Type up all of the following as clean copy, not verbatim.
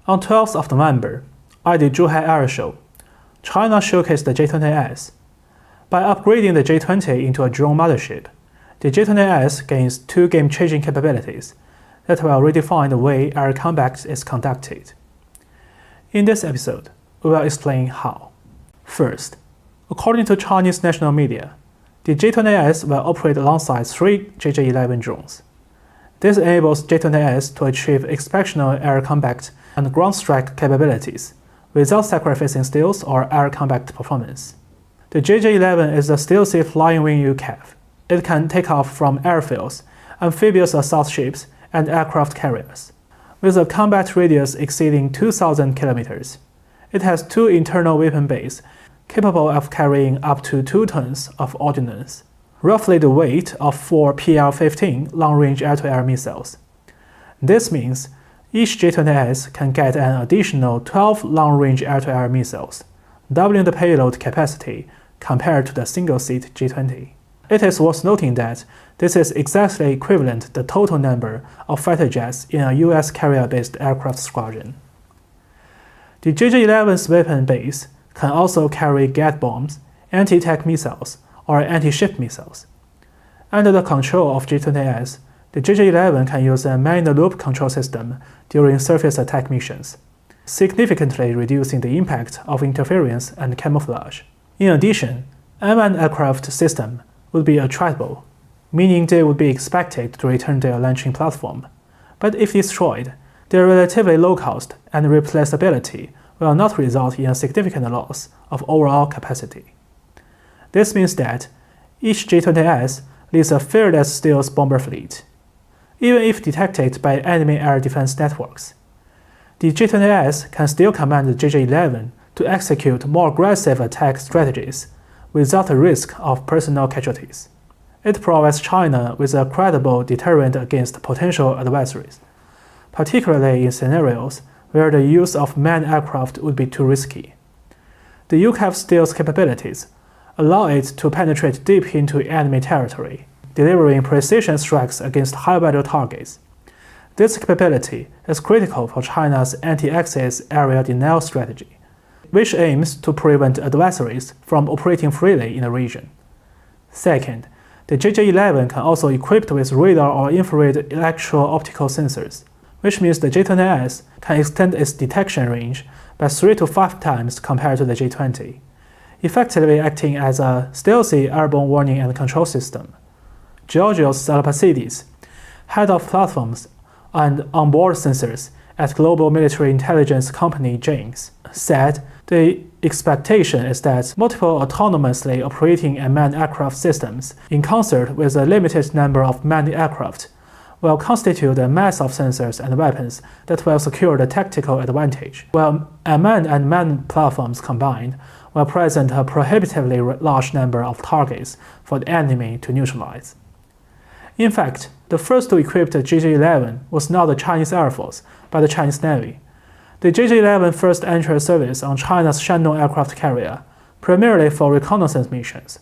On 12th of November, at the Zhuhai Air Show, China showcased the J-20S. By upgrading the J-20 into a drone mothership, the J-20S gains two game-changing capabilities that will redefine the way air combat is conducted. In this episode, we will explain how. First, according to Chinese national media, the J-20S will operate alongside three JJ-11 drones. This enables J-20S to achieve exceptional air combat and ground strike capabilities without sacrificing stealth or air combat performance. The JJ-11 is a stealthy flying wing UCAV. It can take off from airfields, amphibious assault ships, and aircraft carriers. With a combat radius exceeding 2,000 kilometers, it has two internal weapon bays capable of carrying up to 2 tons of ordnance, roughly the weight of 4 PL-15 long-range air-to-air missiles. This means each J-20S can get an additional 12 long-range air-to-air missiles, doubling the payload capacity compared to the single-seat J-20. It is worth noting that this is exactly equivalent to the total number of fighter jets in a US carrier-based aircraft squadron. The JJ-11's weapon base can also carry gat bombs, anti-tank missiles, or anti-ship missiles. Under the control of J-20S, the JJ-11 can use a man-in-the-loop control system during surface attack missions, significantly reducing the impact of interference and camouflage. In addition, unmanned aircraft system would be attritable, meaning they would be expected to return their launching platform. But if destroyed, their relatively low cost and replaceability will not result in a significant loss of overall capacity. This means that each J-20S leads a fearless stealth bomber fleet, even if detected by enemy air defense networks. The J-20S can still command the JJ-11 to execute more aggressive attack strategies without the risk of personal casualties. It provides China with a credible deterrent against potential adversaries, particularly in scenarios where the use of manned aircraft would be too risky. The UCAV stealth capabilities allow it to penetrate deep into enemy territory, delivering precision strikes against high-value targets. This capability is critical for China's anti-access area denial strategy, which aims to prevent adversaries from operating freely in the region. Second, the JJ-11 can also be equipped with radar or infrared electro-optical sensors, which means the J-20S can extend its detection range by 3 to 5 times compared to the J-20, effectively acting as a stealthy airborne warning and control system. Georgios Salapasides, head of platforms and onboard sensors at global military intelligence company CHANG, said the expectation is that multiple autonomously operating unmanned aircraft systems, in concert with a limited number of manned aircraft, will constitute a mass of sensors and weapons that will secure the tactical advantage, while unmanned and manned platforms combined will present a prohibitively large number of targets for the enemy to neutralize. In fact, the first to equip the JJ-11 was not the Chinese Air Force, but the Chinese Navy. The JJ-11 first entered service on China's Shandong aircraft carrier, primarily for reconnaissance missions.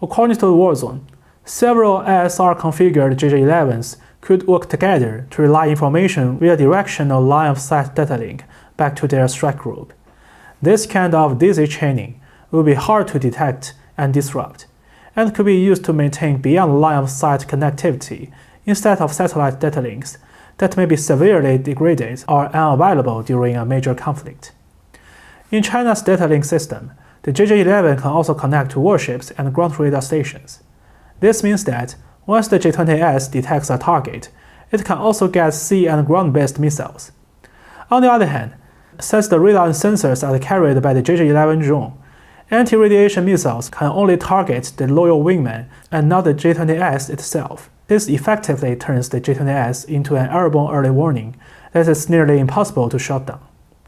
According to the war zone, several ISR-configured JJ-11s could work together to relay information via directional line-of-sight data link back to their strike group. This kind of daisy chaining will be hard to detect and disrupt, and could be used to maintain beyond line-of-sight connectivity instead of satellite data links that may be severely degraded or unavailable during a major conflict. In China's data link system, the JJ-11 can also connect to warships and ground radar stations. This means that once the J-20S detects a target, it can also get sea and ground-based missiles. On the other hand, since the radar and sensors are carried by the JJ-11 drone, anti-radiation missiles can only target the loyal wingman and not the J-20S itself. This effectively turns the J-20S into an airborne early warning that is nearly impossible to shut down.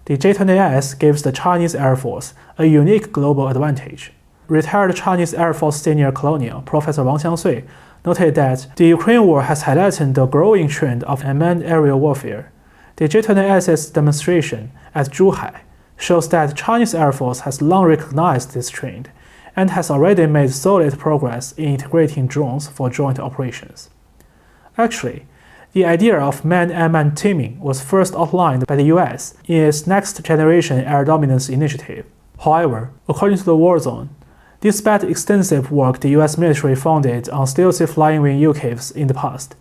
The J-20S gives the Chinese Air Force a unique global advantage. Retired Chinese Air Force senior colonel Professor Wang Xiangsui noted that the Ukraine war has highlighted the growing trend of unmanned aerial warfare. The J-20S's demonstration at Zhuhai shows that Chinese Air Force has long recognized this trend and has already made solid progress in integrating drones for joint operations. Actually, The idea of man-man teaming was first outlined by the US in its Next Generation Air Dominance Initiative. However, according to the War Zone, despite extensive work the US military funded on stealthy flying wing UCAVs in the past,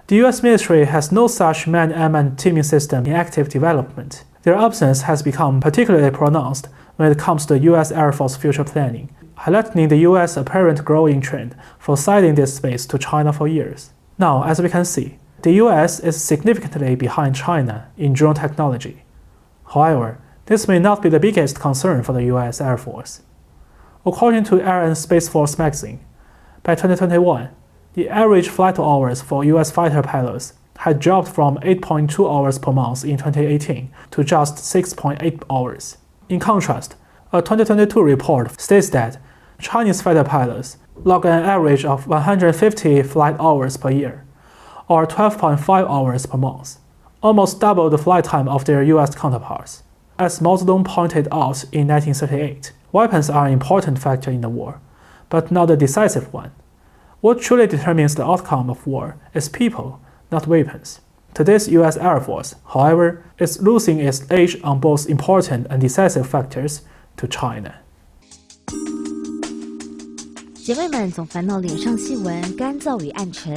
the US military has no such man-man teaming system in active development. Their absence has become particularly pronounced when it comes to US Air Force future planning, highlighting the US apparent growing trend for ceding this space to China for years. Now, as we can see, the US is significantly behind China in drone technology. However, this may not be the biggest concern for the US Air Force. According to Air and Space Force magazine, by 2021, the average flight hours for US fighter pilots had dropped from 8.2 hours per month in 2018 to just 6.8 hours. In contrast, a 2022 report states that Chinese fighter pilots log an average of 150 flight hours per year, or 12.5 hours per month, almost double the flight time of their US counterparts. As Mao Zedong pointed out in 1938, weapons are an important factor in the war, but not a decisive one. What truly determines the outcome of war is people, not weapons. Today's US Air Force, however, is losing its edge on both important and decisive factors to China. 姐妹们总烦恼脸上细纹、干燥与暗沉，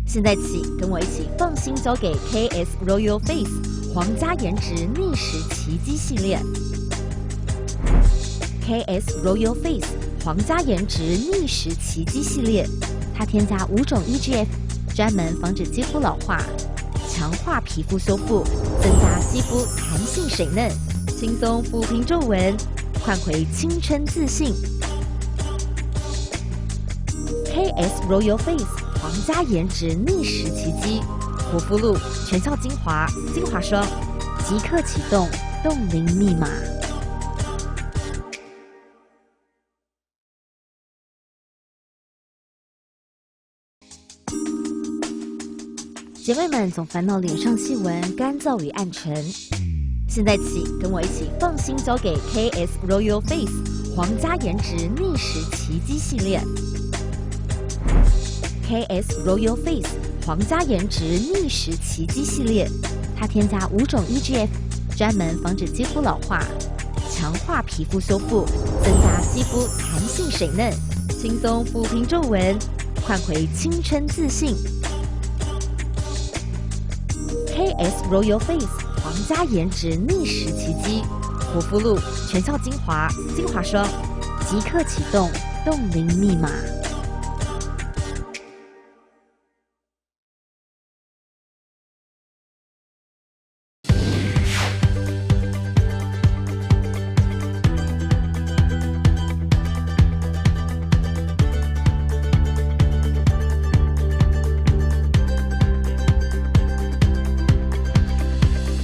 现在起跟我一起放心交给 KS Royal Face 皇家颜值逆时奇迹系列。KS Royal Face 皇家颜值逆时奇迹系列，它添加5种 EGF， 专门防止肌肤老化，强化皮肤修复，增加肌肤弹性水嫩，轻松抚平皱纹，换回青春自信。KS Royal Face 皇家颜值逆时奇迹，护肤露、全效精华、精华霜，即刻启动冻龄密码。姐妹们总烦恼脸上细纹、干燥与暗沉，现在起跟我一起放心交给 KS Royal Face 皇家颜值逆时奇迹系列。KS Royal Face 皇家颜值逆时奇迹系列，它添加5种 EGF， 专门防止肌肤老化，强化皮肤修复，增加肌肤弹性水嫩，轻松抚平皱纹，换回青春自信。KS Royal Face 皇家颜值逆时奇迹，护肤露、全效精华、精华霜，即刻启动冻龄密码。